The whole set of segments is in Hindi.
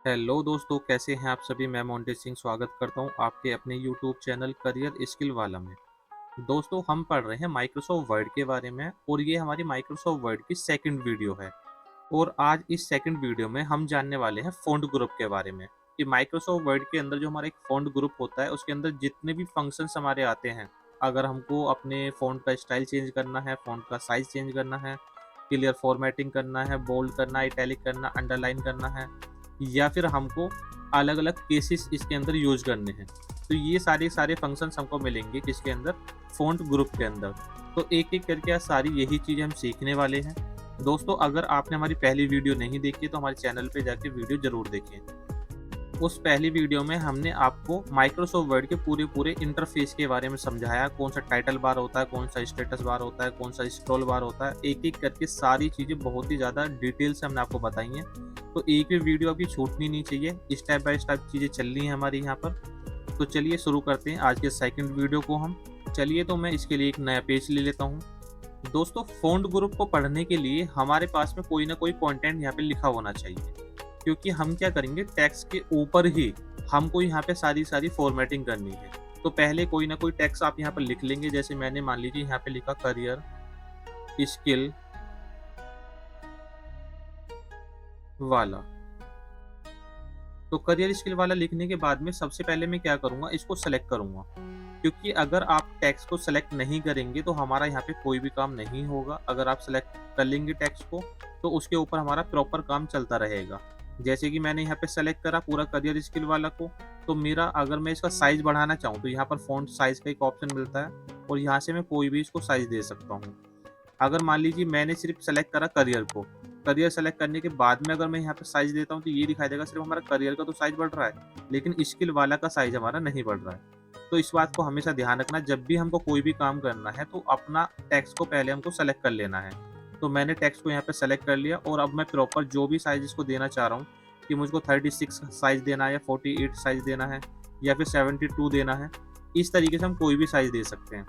हेलो दोस्तों, कैसे हैं आप सभी। मैं मोंटे सिंह स्वागत करता हूं आपके अपने यूट्यूब चैनल करियर स्किल वाला में। दोस्तों, हम पढ़ रहे हैं माइक्रोसॉफ्ट वर्ड के बारे में और ये हमारी माइक्रोसॉफ्ट वर्ड की सेकंड वीडियो है। और आज इस सेकंड वीडियो में हम जानने वाले हैं फ़ॉन्ट ग्रुप के बारे में कि माइक्रोसॉफ्ट वर्ड के अंदर जो हमारा एक फ़ॉन्ट ग्रुप होता है उसके अंदर जितने भी फंक्शंस हमारे आते हैं, अगर हमको अपने फ़ॉन्ट का स्टाइल चेंज करना है, फ़ॉन्ट का साइज़ चेंज करना है, क्लियर फॉर्मेटिंग करना है, बोल्ड करना है, इटैलिक करना, अंडरलाइन करना है, या फिर हमको अलग-अलग केसेस इसके अंदर यूज़ करने हैं। तो ये सारे फंक्शंस हमको मिलेंगे किसके अंदर, फ़ॉन्ट ग्रुप के अंदर। तो एक-एक करके आज सारी यही चीज़ें हम सीखने वाले हैं। दोस्तों, अगर आपने हमारी पहली वीडियो नहीं देखी तो हमारे चैनल पे जाके वीडियो ज़रूर देखें। उस पहली वीडियो में हमने आपको माइक्रोसॉफ्ट वर्ड के पूरे इंटरफ़ेस के बारे में समझाया, कौन-सा टाइटल बार होता है, कौन-सा स्टेटस बार होता है, कौन-सा स्क्रॉल बार होता है। एक-एक करके सारी चीज़ें बहुत ही ज़्यादा डिटेल से हमने आपको बताई हैं। तो एक भी वीडियो आपकी छूटनी नहीं चाहिए, स्टेप बाय स्टेप चीज़ें चल रही हैं हमारी यहाँ पर। तो चलिए शुरू करते हैं आज के सेकंड वीडियो को हम। चलिए, तो मैं इसके लिए एक नया पेज ले लेता हूँ। दोस्तों, फ़ॉन्ट ग्रुप को पढ़ने के लिए हमारे पास में कोई ना कोई कंटेंट यहाँ पे लिखा होना चाहिए, क्योंकि हम क्या करेंगे, टेक्स्ट के ऊपर ही हमको यहाँ पे सारी फॉर्मेटिंग करनी है। तो पहले कोई ना कोई टेक्स्ट आप यहाँ पर लिख लेंगे। जैसे मैंने मान लीजिए यहाँ पे लिखा करियर स्किल वाला। तो करियर स्किल वाला लिखने के बाद में सबसे पहले मैं क्या करूँगा, इसको सेलेक्ट करूँगा, क्योंकि अगर आप टेक्स्ट को सेलेक्ट नहीं करेंगे तो हमारा यहाँ पे कोई भी काम नहीं होगा। अगर आप सेलेक्ट कर लेंगे टेक्स्ट को तो उसके ऊपर हमारा प्रॉपर काम चलता रहेगा। जैसे कि मैंने यहाँ पे सेलेक्ट करा पूरा करियर स्किल वाला को, तो मेरा अगर मैं इसका साइज़ बढ़ाना चाहूँ तो यहाँ पर फ़ॉन्ट साइज़ का एक ऑप्शन मिलता है और यहाँ से मैं कोई भी इसको साइज़ दे सकता हूँ। अगर मान लीजिए मैंने सिर्फ सेलेक्ट करा करियर को, करियर सेलेक्ट करने के बाद में अगर मैं यहाँ पे साइज़ देता हूँ तो ये दिखाई देगा सिर्फ हमारा करियर का तो साइज़ बढ़ रहा है, लेकिन स्किल वाला का साइज़ हमारा नहीं बढ़ रहा है। तो इस बात को हमेशा ध्यान रखना, जब भी हमको कोई भी काम करना है तो अपना टेक्स्ट को पहले हमको सेलेक्ट कर लेना है। तो मैंने टेक्स्ट को यहाँ पे सेलेक्ट कर लिया और अब मैं प्रॉपर जो भी साइज़ इसको देना चाह रहा हूँ कि मुझको 36 साइज़ देना है या 48 साइज़ देना है या फिर 72 देना है, इस तरीके से हम कोई भी साइज़ दे सकते हैं।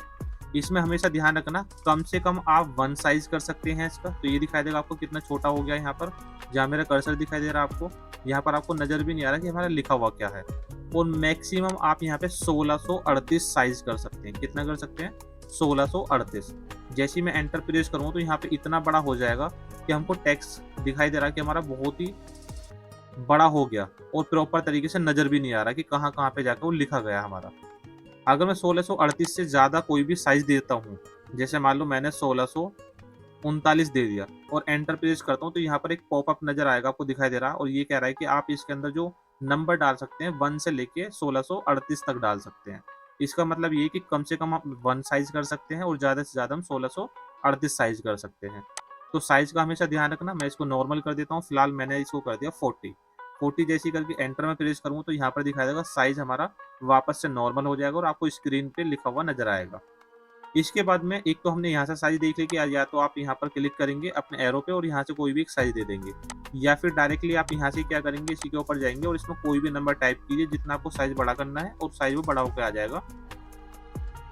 इसमें हमेशा ध्यान रखना, कम से कम आप 1 साइज़ कर सकते हैं इसका। तो ये दिखाई देगा आपको कितना छोटा हो गया है यहाँ पर, जहाँ मेरा कर्सर दिखाई दे रहा है आपको, यहाँ पर आपको नज़र भी नहीं आ रहा कि हमारा लिखा हुआ क्या है। और मैक्सिमम आप यहाँ पे 1638 साइज़ कर सकते हैं। कितना कर सकते हैं? 1638। जैसे ही मैं एंटर प्रेस करूँगा तो यहाँ पे इतना बड़ा हो जाएगा कि हमको टेक्स्ट दिखाई दे रहा है कि हमारा बहुत ही बड़ा हो गया और प्रॉपर तरीके से नज़र भी नहीं आ रहा कि कहाँ-कहाँ पे जाके वो लिखा गया हमारा। अगर मैं 1638 से ज़्यादा कोई भी साइज़ देता हूँ, जैसे मान लो मैंने 1639 दे दिया और एंटर प्रेस करता हूँ, तो यहाँ पर एक पॉपअप नज़र आएगा, आपको दिखाई दे रहा है और ये कह रहा है कि आप इसके अंदर जो नंबर डाल सकते हैं 1 से लेके 1638 तक डाल सकते हैं। इसका मतलब ये है कि कम से कम आप 1 साइज़ कर सकते हैं और ज़्यादा से ज़्यादा हम 1638 साइज़ कर सकते हैं। तो साइज़ का हमेशा ध्यान रखना। मैं इसको नॉर्मल कर देता हूँ, फिलहाल मैंने इसको कर दिया 40। 40 जैसे ही करके एंटर में प्रेस करूँगा तो यहाँ पर दिखाई देगा साइज़ हमारा वापस से नॉर्मल हो जाएगा और आपको स्क्रीन पे लिखा हुआ नज़र आएगा। इसके बाद में एक तो हमने यहाँ से साइज़ देख ली कि या तो आप यहाँ पर क्लिक करेंगे अपने एरो पे और यहाँ से कोई भी एक साइज़ दे देंगे, या फिर डायरेक्टली आप यहाँ से क्या करेंगे, इसी के ऊपर जाएँगे और इसमें कोई भी नंबर टाइप कीजिए जितना आपको साइज़ बड़ा करना है और साइज़ वो बड़ा होके आ जाएगा।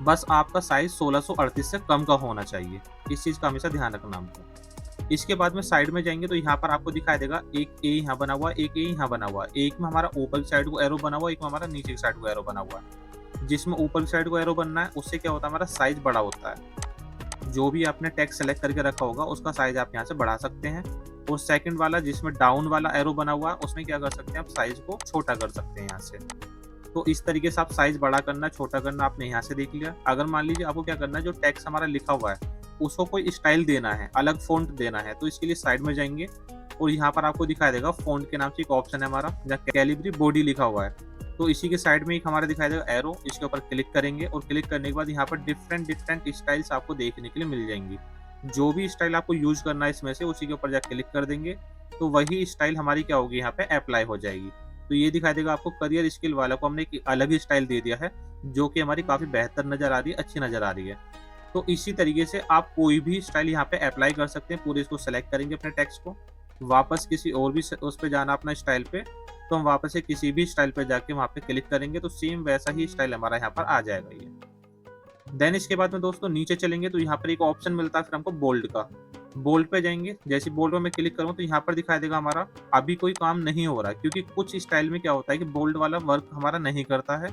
बस आपका साइज़ 1638 से कम का होना चाहिए। इस चीज़ का हमेशा ध्यान रखना हमको। इसके बाद में साइड में जाएँगे तो यहाँ पर आपको दिखाई देगा एक ए यहाँ बना हुआ है, एक ए यहाँ बना हुआ है। एक में हमारा ऊपर की साइड को एरो बना हुआ है, एक में हमारा नीचे की साइड को एरो बना हुआ है। जिसमें ऊपर की साइड को एरो बनना है उससे क्या होता है, हमारा साइज़ बड़ा होता है। जो भी आपने टेक्स्ट सेलेक्ट करके रखा होगा उसका साइज़ आप यहाँ से बढ़ा सकते हैं। और सेकंड वाला जिसमें डाउन वाला एरो बना हुआ है उसमें क्या कर सकते हैं, आप साइज़ को छोटा कर सकते हैं यहाँ से। तो इस तरीके से आप साइज़ बड़ा करना, छोटा करना आपने यहाँ से देख लिया। अगर मान लीजिए आपको क्या करना है, जो टेक्स्ट हमारा लिखा हुआ है उसको कोई स्टाइल देना है, अलग फ़ॉन्ट देना है, तो इसके लिए साइड में जाएँगे और यहाँ पर आपको दिखाई देगा फ़ॉन्ट के नाम से एक ऑप्शन है हमारा, जहाँ कैलिब्री बॉडी लिखा हुआ है। तो इसी के साइड में एक हमारा दिखाई देगा एरो, इसके ऊपर क्लिक करेंगे और क्लिक करने के बाद यहाँ पर डिफरेंट स्टाइल्स आपको देखने के लिए मिल जाएँगी। जो भी स्टाइल आपको यूज़ करना है इसमें से उसी के ऊपर जाके क्लिक कर देंगे, तो वही स्टाइल हमारी क्या होगी, यहाँ पे अप्लाई हो जाएगी। तो ये दिखाई देगा आपको करियर स्किल वाला को हमने एक अलग ही स्टाइल दे दिया है, जो कि हमारी काफ़ी बेहतर नज़र आ रही है, अच्छी नज़र आ रही है। तो इसी तरीके से आप कोई भी स्टाइल यहाँ पे अप्लाई कर सकते हैं। पूरे इसको सेलेक्ट करेंगे अपने टेक्स्ट को, वापस किसी और भी उस पे जाना अपना स्टाइल पे, तो हम वापस से किसी भी स्टाइल पे जाके वहाँ पे क्लिक करेंगे तो सेम वैसा ही स्टाइल हमारा यहाँ पर आ जाएगा ये। देन इसके बाद में दोस्तों नीचे चलेंगे तो यहाँ पर एक ऑप्शन मिलता है फिर हमको बोल्ड का। बोल्ड पे जाएँगे, जैसे बोल्ड पे मैं क्लिक करूँ तो यहाँ पर दिखाई देगा हमारा अभी कोई काम नहीं हो रहा है, क्योंकि कुछ स्टाइल में क्या होता है कि बोल्ड वाला वर्क हमारा नहीं करता है।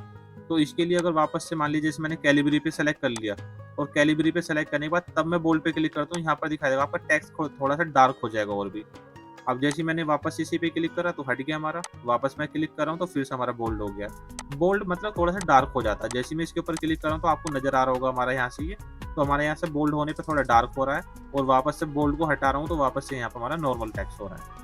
तो इसके लिए अगर वापस से मान लीजिए जैसे मैंने कैलिबरी पे सेलेक्ट कर लिया और कैलिबरी पे सेलेक्ट करने के बाद तब मैं बोल्ड पे क्लिक करता हूँ, यहाँ पर दिखाई देगा आपका टेक्स्ट थोड़ा-सा डार्क हो जाएगा और भी। अब जैसे ही मैंने वापस इसी पे क्लिक करा तो हट गया हमारा, वापस मैं क्लिक कर रहा हूँ तो फिर से हमारा बोल्ड हो गया। बोल्ड मतलब थोड़ा-सा डार्क हो जाता है, जैसे ही मैं इसके ऊपर क्लिक कर रहा हूँ तो आपको नज़र आ रहा होगा हमारा यहाँ से ये, तो हमारे यहाँ से बोल्ड होने पे थोड़ा डार्क हो रहा है और वापस से बोल्ड को हटा रहा हूँ तो वापस से यहाँ पे हमारा नॉर्मल टेक्स्ट हो रहा है।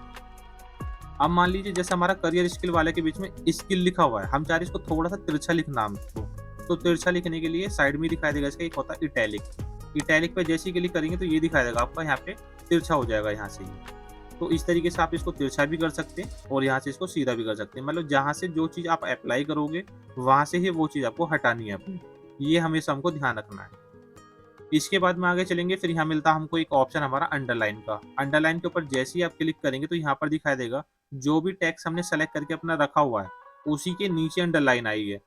अब मान लीजिए जैसे हमारा करियर स्किल वाले के बीच में स्किल लिखा हुआ है, हम चाह रहे हैं इसको थोड़ा-सा तिरछा लिखना हमको, तो तिरछा लिखने के लिए साइड में दिखाई देगा इसका एक होता है इटैलिक। इटैलिक पे जैसे ही क्लिक करेंगे तो ये दिखाई देगा आपका यहाँ पे तिरछा हो जाएगा यहाँ से ये। तो इस तरीके से आप इसको तिरछा भी कर सकते हैं और यहाँ से इसको सीधा भी कर सकते हैं। मतलब जहाँ से जो चीज़ आप अप्लाई करोगे, वहाँ से ही वो चीज़ आपको हटानी है अपनी। ये हमेशा हमको ध्यान रखना है। इसके बाद में आगे चलेंगे, फिर यहाँ मिलता है हमको एक ऑप्शन हमारा अंडरलाइन का। अंडरलाइन के ऊपर जैसे ही आप क्लिक करेंगे तो यहाँ पर दिखाई देगा जो भी टेक्स्ट हमने सेलेक्ट करके अपना रखा हुआ है, उसी के नीचे अंडरलाइन आई है।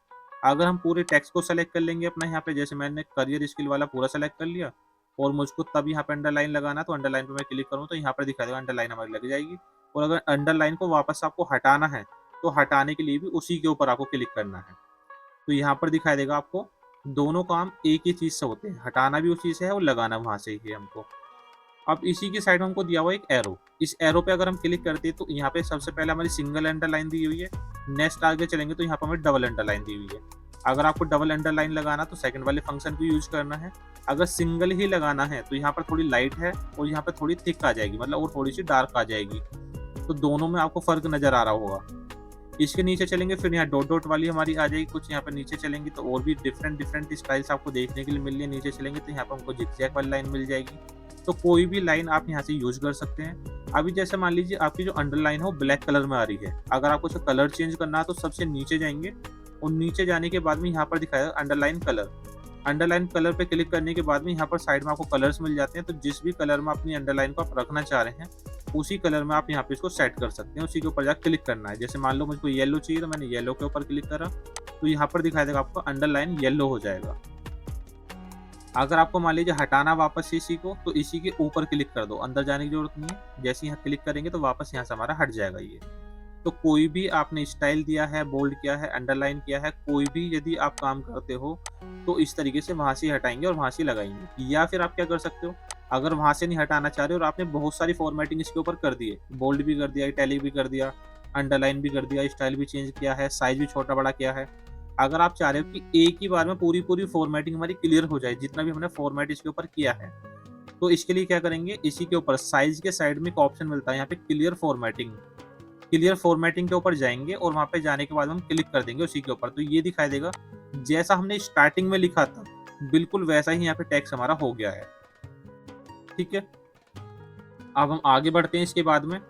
अगर हम पूरे टेक्स्ट को सेलेक्ट कर लेंगे अपना, यहाँ पे जैसे मैंने करियर स्किल वाला पूरा सेलेक्ट कर लिया और मुझको तब यहाँ पे अंडरलाइन लगाना, तो अंडरलाइन पे मैं क्लिक करूँ तो यहाँ पर दिखा देगा अंडरलाइन हमारी लग जाएगी। और अगर अंडरलाइन को वापस आपको हटाना है, तो हटाने के लिए भी उसी के ऊपर आपको क्लिक करना है। तो यहाँ पर दिखाई देगा आपको दोनों काम एक ही चीज़ से होते हैं, हटाना भी उसी से है और लगाना वहाँ से ही है हमको। अब इसी की साइड में हमको दिया हुआ है एक एरो। इस एरो पे अगर हम क्लिक करते हैं तो यहाँ पे सबसे पहले हमारी सिंगल अंडरलाइन दी हुई है। नेक्स्ट आगे चलेंगे तो यहाँ पर हमें डबल अंडरलाइन दी हुई है। अगर आपको डबल अंडरलाइन लगाना तो सेकंड वाले फंक्शन को यूज करना है। अगर सिंगल ही लगाना है तो यहाँ पर थोड़ी लाइट है और यहाँ पे थोड़ी थिक आ जाएगी, मतलब और थोड़ी सी डार्क आ जाएगी। तो दोनों में आपको फर्क नजर आ रहा होगा। इसके नीचे चलेंगे फिर यहाँ डॉट डॉट वाली हमारी आ जाएगी कुछ, यहाँ पर नीचे चलेंगे तो और भी डिफरेंट स्टाइल्स आपको देखने के लिए मिल रही है। नीचे चलेंगे तो यहाँ पर हमको जिगजैग वाली लाइन मिल जाएगी। तो कोई भी लाइन आप यहाँ से यूज कर सकते हैं। अभी जैसे मान लीजिए आपकी जो अंडरलाइन है वो ब्लैक कलर में आ रही है, अगर आपको इसका कलर चेंज करना है तो सबसे नीचे जाएंगे और नीचे जाने के बाद में यहाँ पर दिखाएगा अंडरलाइन कलर। अंडरलाइन कलर पे क्लिक करने के बाद में यहाँ पर साइड में आपको कलर्स मिल जाते हैं, तो जिस भी कलर में अपनी अंडरलाइन को आप रखना चाह रहे हैं उसी कलर में आप यहाँ पे इसको सेट कर सकते हैं। उसी के ऊपर जाकर क्लिक करना है। जैसे मान लो मुझको येलो चाहिए तो मैंने येलो के ऊपर क्लिक करा तो यहाँ पर दिखाई देगा आपको अंडरलाइन येलो हो जाएगा। अगर आपको मान लीजिए हटाना वापस से इसी को, तो इसी के ऊपर क्लिक कर दो, अंदर जाने की जरूरत नहीं है। जैसे यहाँ क्लिक करेंगे तो वापस यहाँ से हमारा हट जाएगा ये। तो कोई भी आपने स्टाइल दिया है, बोल्ड किया है, अंडरलाइन किया है, कोई भी यदि आप काम करते हो तो इस तरीके से वहां से हटाएंगे और वहां से लगाएंगे। या फिर आप क्या कर सकते हो, अगर वहां से नहीं हटाना चाह रहे और आपने बहुत सारी फॉर्मेटिंग इसके ऊपर कर दी है, बोल्ड भी कर दिया, इटैलिक भी कर दिया, अंडरलाइन भी कर दिया, स्टाइल भी चेंज किया है, साइज भी छोटा बड़ा किया है, अगर आप चाह रहे हो कि एक ही बार में पूरी फॉर्मेटिंग हमारी क्लियर हो जाए, जितना भी हमने फॉर्मेट इसके ऊपर किया है, तो इसके लिए क्या करेंगे, इसी के ऊपर साइज के साइड में एक ऑप्शन मिलता है यहाँ पे क्लियर फॉर्मेटिंग। क्लियर फॉर्मेटिंग के ऊपर जाएंगे और वहां पे जाने के बाद हम क्लिक कर देंगे उसी के ऊपर, तो ये दिखाई देगा जैसा हमने स्टार्टिंग में लिखा था बिल्कुल वैसा ही यहाँ पे टेक्स्ट हमारा हो गया है। ठीक है, अब हम आगे बढ़ते हैं। इसके बाद में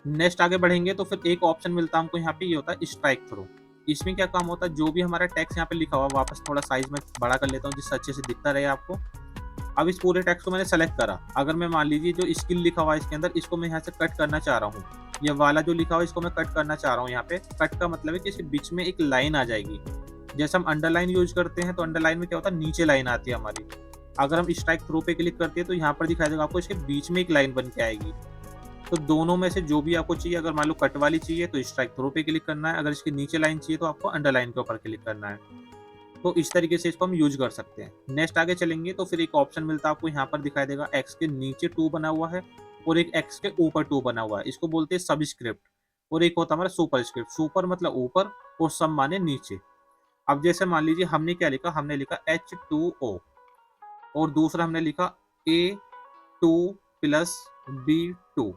नेक्स्ट आगे बढ़ेंगे तो फिर एक ऑप्शन मिलता है हमको यहाँ पे, ये होता है स्ट्राइक थ्रू। इसमें क्या काम होता है, जो भी हमारा टेक्स्ट यहाँ पे लिखा हुआ, वापस थोड़ा साइज में बड़ा कर लेता हूँ जिससे अच्छे से दिखता रहे आपको। अब इस पूरे टेक्स्ट को मैंने सेलेक्ट करा, अगर मैं मान लीजिए जो स्किल लिखा हुआ है इसके अंदर, इसको मैं यहाँ से कट करना चाह रहा हूँ, ये वाला जो लिखा हुआ है इसको मैं कट करना चाह रहा हूँ। यहाँ पे कट का मतलब है कि इसके बीच में एक लाइन आ जाएगी। जैसे हम अंडरलाइन यूज करते हैं तो अंडरलाइन में क्या होता है, नीचे लाइन आती है हमारी। अगर हम स्ट्राइक थ्रू पे क्लिक करते हैं तो यहाँ पर दिखाई देगा आपको इसके बीच में एक लाइन बन के आएगी। तो दोनों में से जो भी आपको चाहिए, अगर मान लो कट वाली चाहिए तो स्ट्राइक थ्रू पे क्लिक करना है, अगर इसके नीचे लाइन चाहिए तो आपको अंडरलाइन के ऊपर क्लिक करना है। तो इस तरीके से इसको हम यूज कर सकते हैं। नेक्स्ट आगे चलेंगे तो फिर एक ऑप्शन मिलता है आपको, यहाँ पर दिखाई देगा एक्स के नीचे 2 बना हुआ है और एक एक्स के ऊपर 2 बना हुआ है, इसको बोलते हैं सबस्क्रिप्ट। और एक होता है हमारा सुपर स्क्रिप्ट, सुपर मतलब ऊपर और सब माने नीचे। अब जैसे मान लीजिए हमने क्या लिखा, हमने लिखा H2O और दूसरा हमने लिखा A2 + B2।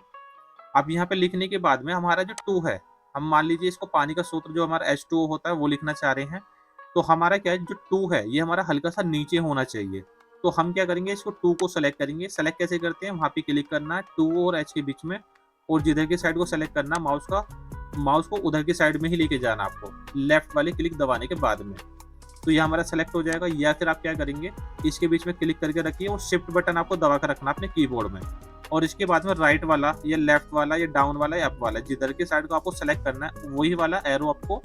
अब यहाँ पे लिखने के बाद में हमारा जो 2 है, हम मान लीजिए इसको पानी का सूत्र जो हमारा H2O होता है वो लिखना चाह रहे हैं, तो हमारा क्या है, जो 2 है ये हमारा हल्का सा नीचे होना चाहिए। तो हम क्या करेंगे, इसको 2 को सेलेक्ट करेंगे। सेलेक्ट कैसे करते हैं, वहाँ पे क्लिक करना है 2 और H के बीच में, और जिधर की साइड को सेलेक्ट करना, माउस को उधर की साइड में ही लेके जाना आपको, लेफ्ट वाले क्लिक दबाने के बाद में, तो ये हमारा सेलेक्ट हो जाएगा। या फिर आप क्या करेंगे, इसके बीच में क्लिक करके रखिए और शिफ्ट बटन आपको दबा कर रखना अपने कीबोर्ड में, और इसके बाद में राइट वाला या लेफ्ट वाला या डाउन वाला या अप वाला, जिधर की साइड को आपको सेलेक्ट करना है वही वाला एरो आपको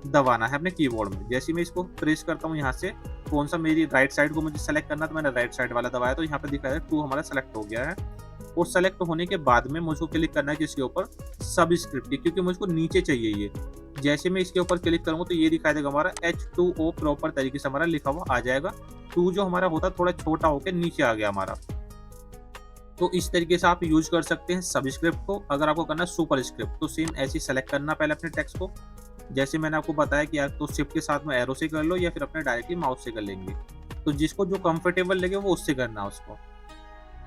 दबाना है अपने कीबोर्ड में। जैसे मैं इसको प्रेस करता हूँ यहाँ से, कौन सा मेरी राइट साइड को मुझे सेलेक्ट करना, तो मैंने राइट साइड वाला दबाया तो यहाँ पे दिखाया 2 हमारा सेलेक्ट हो गया है। और सेलेक्ट होने के बाद में मुझको क्लिक करना है किसके ऊपर, सबस्क्रिप्ट की, क्योंकि मुझको नीचे चाहिए ये। जैसे मैं इसके ऊपर क्लिक करूँगा तो ये दिखाई देगा हमारा H2O प्रॉपर तरीके से हमारा लिखा हुआ आ जाएगा। 2 जो हमारा होता है थोड़ा छोटा होके नीचे आ गया हमारा। तो इस तरीके से आप यूज़ कर सकते हैं सबस्क्रिप्ट को। अगर आपको करना है सुपरस्क्रिप्ट तो सेम ऐसे ही सेलेक्ट करना पहले अपने टेक्स्ट को। जैसे मैंने आपको बताया कि या तो शिफ्ट के साथ में एरो से कर लो या फिर अपने डायरेक्टली माउस से कर लेंगे। तो जिसको जो कंफर्टेबल लगे वो उससे करना है उसको।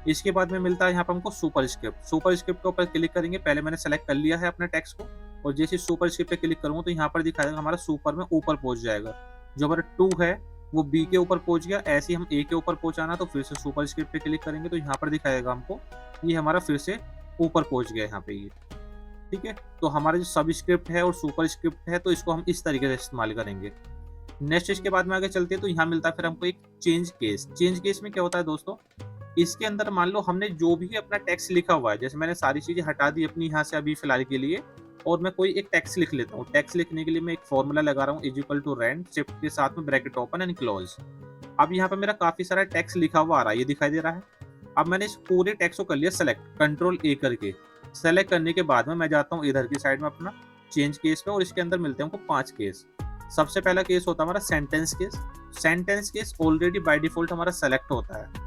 इसके बाद में मिलता है यहाँ पे हमको सुपरस्क्रिप्ट। सुपरस्क्रिप्ट के ऊपर क्लिक करेंगे, पहले मैंने सेलेक्ट कर लिया है अपने टेक्स्ट को, और जैसे सुपरस्क्रिप्ट पे क्लिक करूँगा तो यहाँ पर दिखाएगा हमारा सुपर में ऊपर पहुँच जाएगा। जो हमारा 2 है वो बी के ऊपर पहुँच गया, ऐसे ही हम ए के ऊपर पहुँचाना तो फिर से सुपरस्क्रिप्ट पे क्लिक करेंगे तो यहाँ पर दिखाएगा हमको ये हमारा फिर से ऊपर पहुँच गया यहाँ पे ये। ठीक है? तो हमारा जो सबस्क्रिप्ट है और सुपरस्क्रिप्ट है तो इसको हम इस तरीके से इस्तेमाल करेंगे। नेक्स्ट इसके बाद में आगे चलते हैं तो यहाँ मिलता है फिर हमको एक चेंज केस। चेंज केस में क्या होता है दोस्तों, इसके अंदर मान लो हमने जो भी अपना टेक्स्ट लिखा हुआ है, जैसे मैंने सारी चीज़ें हटा दी अपनी यहाँ से अभी फिलहाल के लिए, और मैं कोई एक टेक्स्ट लिख लेता हूँ। टेक्स्ट लिखने के लिए मैं एक फॉर्मूला लगा रहा हूँ =rand, शिफ्ट के साथ में ब्रैकेट ओपन एंड क्लोज। अब यहाँ पे मेरा काफ़ी सारा टेक्स्ट लिखा हुआ आ रहा है, ये दिखाई दे रहा है। अब मैंने इस पूरे टेक्स्ट को कर लिया सेलेक्ट, कंट्रोल ए करके। सेलेक्ट करने के बाद में मैं जाता हूँ इधर की साइड में अपना चेंज केस पे, और इसके अंदर मिलते हैं हमको 5 केस। सबसे पहला केस होता है हमारा sentence case. Sentence case already by default हमारा सेलेक्ट होता है।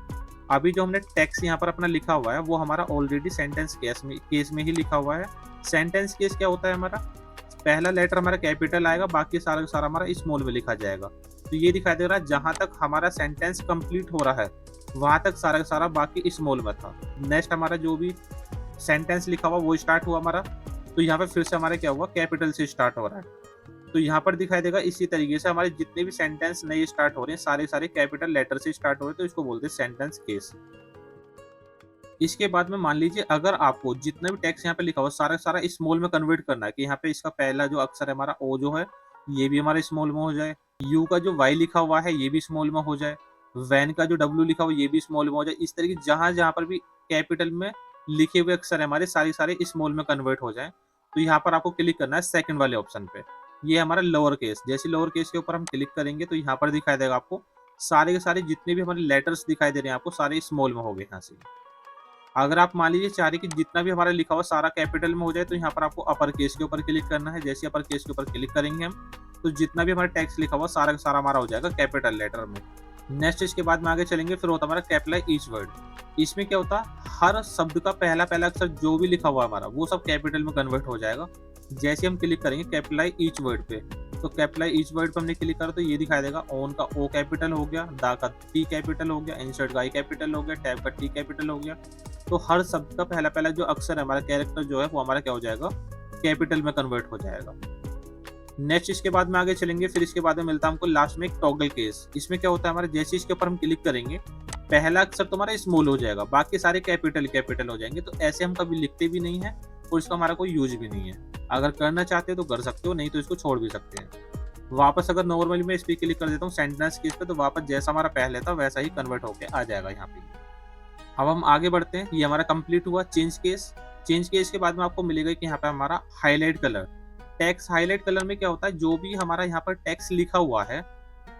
अभी जो हमने टेक्स्ट यहाँ पर अपना लिखा हुआ है वो हमारा ऑलरेडी सेंटेंस केस में ही लिखा हुआ है। सेंटेंस केस क्या होता है हमारा, पहला लेटर हमारा कैपिटल आएगा, बाकी सारा का सारा हमारा स्मॉल में लिखा जाएगा। तो ये दिखाई दे रहा है जहां तक हमारा सेंटेंस कंप्लीट हो रहा है वहां तक सारा का सारा बाकी स्मॉल में था। नेक्स्ट हमारा जो भी सेंटेंस लिखा हुआ वो स्टार्ट हुआ हमारा, तो यहाँ पे फिर से हमारा क्या हुआ, कैपिटल से स्टार्ट हो रहा है। तो यहाँ पर दिखाई देगा इसी तरीके से हमारे जितने भी सेंटेंस नए स्टार्ट हो रहे हैं सारे सारे कैपिटल लेटर से स्टार्ट हो रहे हैं, तो इसको बोलते हैं सेंटेंस केस। इसके बाद में मान लीजिए अगर आपको जितना भी टेक्स्ट यहाँ पे लिखा हुआ सारा सारा स्मॉल में कन्वर्ट करना है, कि यहाँ पे इसका पहला जो अक्षर है हमारा ओ जो है ये भी हमारा स्मॉल में हो जाए, यू का जो वाई लिखा हुआ है ये भी स्मॉल में हो जाए, वैन का जो डब्ल्यू लिखा हुआ ये भी स्मॉल में हो जाए, इस तरीके जहां जहां पर भी कैपिटल में लिखे हुए अक्षर है हमारे सारे सारे स्मॉल में कन्वर्ट हो जाए। तो यहाँ पर आपको क्लिक करना है सेकंड वाले ऑप्शन पे, ये हमारा लोअर केस। जैसे लोअर केस के ऊपर हम क्लिक करेंगे तो यहाँ पर दिखाई देगा आपको सारे के सारे जितने भी हमारे लेटर्स दिखाई दे रहे हैं आपको सारे स्मॉल में हो गए यहाँ से। अगर आप मान लीजिए चाह रहे कि जितना भी हमारा लिखा हुआ सारा कैपिटल में हो जाए तो यहाँ पर आपको अपर केस के ऊपर क्लिक करना है। जैसे अपर केस के ऊपर क्लिक करेंगे हम तो जितना भी हमारा टेक्स्ट लिखा हुआ सारा का सारा हमारा हो जाएगा कैपिटल लेटर में। नेक्स्ट इसके बाद में आगे चलेंगे, फिर होता हमारा कैपिटल ईच वर्ड। इसमें क्या होता है, हर शब्द का पहला पहला अक्षर जो भी लिखा हुआ हमारा वो सब कैपिटल में कन्वर्ट हो जाएगा। जैसे हम क्लिक करेंगे कैपिटल ईच वर्ड पे, तो कैपिटल ईच वर्ड पे हमने क्लिक करा तो ये दिखाई देगा ऑन का ओ कैपिटल हो गया, दा का टी कैपिटल हो गया, इंसर्ट का आई कैपिटल हो गया, टैब का टी कैपिटल हो गया। तो हर शब्द का पहला पहला जो अक्षर है हमारा कैरेक्टर जो है वो हमारा क्या हो जाएगा, कैपिटल में कन्वर्ट हो जाएगा। नेक्स्ट इसके बाद में आगे चलेंगे, फिर इसके बाद में मिलता है हमको लास्ट में एक टॉगल केस। इसमें क्या होता है हमारे जैसे इसके ऊपर हम क्लिक करेंगे पहला अक्षर तो हमारा स्मॉल हो जाएगा, बाकी सारे कैपिटल कैपिटल हो जाएंगे। तो ऐसे हम कभी लिखते भी नहीं है और इसका हमारा कोई यूज भी नहीं है। अगर करना चाहते हो तो कर सकते हो, नहीं तो इसको छोड़ भी सकते हैं। वापस अगर नॉर्मली मैं इस पर क्लिक कर देता हूँ सेंटेंस केस पे तो वापस जैसा हमारा पहले था वैसा ही कन्वर्ट होकर आ जाएगा यहाँ पे। अब हम आगे बढ़ते हैं, ये हमारा कंप्लीट हुआ चेंज केस। चेंज केस के बाद में आपको मिलेगा कि यहाँ पे हमारा highlight colour. Text highlight colour में क्या होता है, जो भी हमारा यहाँ पर टेक्स्ट लिखा हुआ है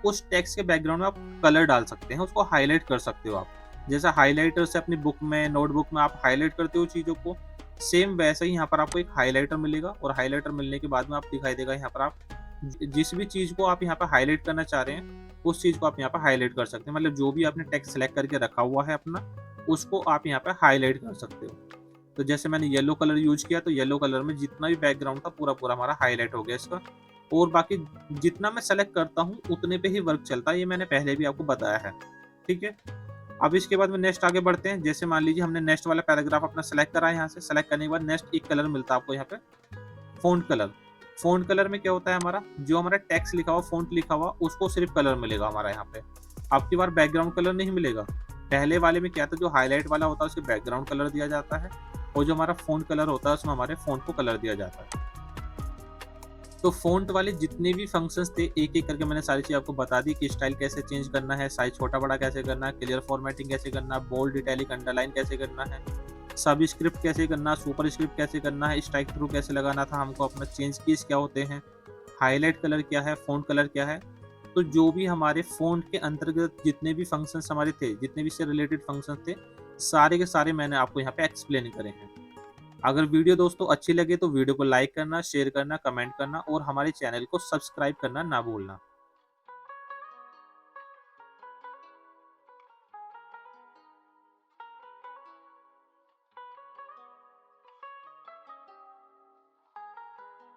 उस टेक्स्ट के बैकग्राउंड में आप कलर डाल सकते हैं, उसको हाईलाइट कर सकते हो आप। जैसा हाईलाइटर से अपनी बुक में नोटबुक में आप हाईलाइट करते हो चीज़ों को, सेम वैसे ही यहाँ पर आपको एक हाईलाइटर मिलेगा। और हाईलाइटर मिलने के बाद में आप दिखाई देगा यहाँ पर आप जिस भी चीज़ को आप यहाँ पर हाईलाइट करना चाह रहे हैं उस चीज़ को आप यहाँ पर हाईलाइट कर सकते हैं। मतलब जो भी आपने टेक्स्ट सेलेक्ट करके रखा हुआ है अपना उसको आप यहाँ पर हाईलाइट कर सकते हो। तो जैसे मैंने येलो कलर यूज किया तो येलो कलर में जितना भी बैकग्राउंड था पूरा पूरा हमारा हाईलाइट हो गया इसका। और बाकी जितना मैं सेलेक्ट करता हूँ उतने पे ही वर्क चलता है, ये मैंने पहले भी आपको बताया है। ठीक है, अब इसके बाद में नेक्स्ट आगे बढ़ते हैं। जैसे मान लीजिए हमने नेक्स्ट वाला पैराग्राफ अपना सेलेक्ट करा है, यहाँ से सेलेक्ट करने के बाद नेक्स्ट एक कलर मिलता है आपको यहाँ पे फ़ॉन्ट कलर। फ़ॉन्ट कलर में क्या होता है हमारा जो हमारा टेक्स्ट लिखा हुआ फ़ॉन्ट लिखा हुआ उसको सिर्फ कलर मिलेगा हमारा यहाँ पे। अब की बार बैकग्राउंड कलर नहीं मिलेगा। पहले वाले में क्या था, जो हाईलाइट वाला होता है उसके बैकग्राउंड कलर दिया जाता है और जो हमारा फ़ॉन्ट कलर होता है उसमें हमारे फ़ॉन्ट को कलर दिया जाता है। तो फ़ॉन्ट वाले जितने भी फंक्शंस थे एक एक करके मैंने सारी चीज़ आपको बता दी कि स्टाइल कैसे चेंज करना है, साइज छोटा बड़ा कैसे करना है, क्लियर फॉर्मेटिंग कैसे करना है, बोल्ड इटैलिक अंडरलाइन कैसे करना है, सब स्क्रिप्ट कैसे करना है, सुपर स्क्रिप्ट कैसे करना है, स्ट्राइक थ्रू कैसे लगाना था हमको, अपना चेंज कीज क्या होते हैं, हाईलाइट कलर क्या है, फ़ॉन्ट कलर क्या है। तो जो भी हमारे फ़ॉन्ट के अंतर्गत जितने भी फंक्शंस हमारे थे, जितने भी इससे रिलेटेड फंक्शंस थे, सारे के सारे मैंने आपको यहाँ पे एक्सप्लेन करे हैं। अगर वीडियो दोस्तों अच्छी लगे तो वीडियो को लाइक करना, शेयर करना, कमेंट करना और हमारे चैनल को सब्सक्राइब करना ना भूलना।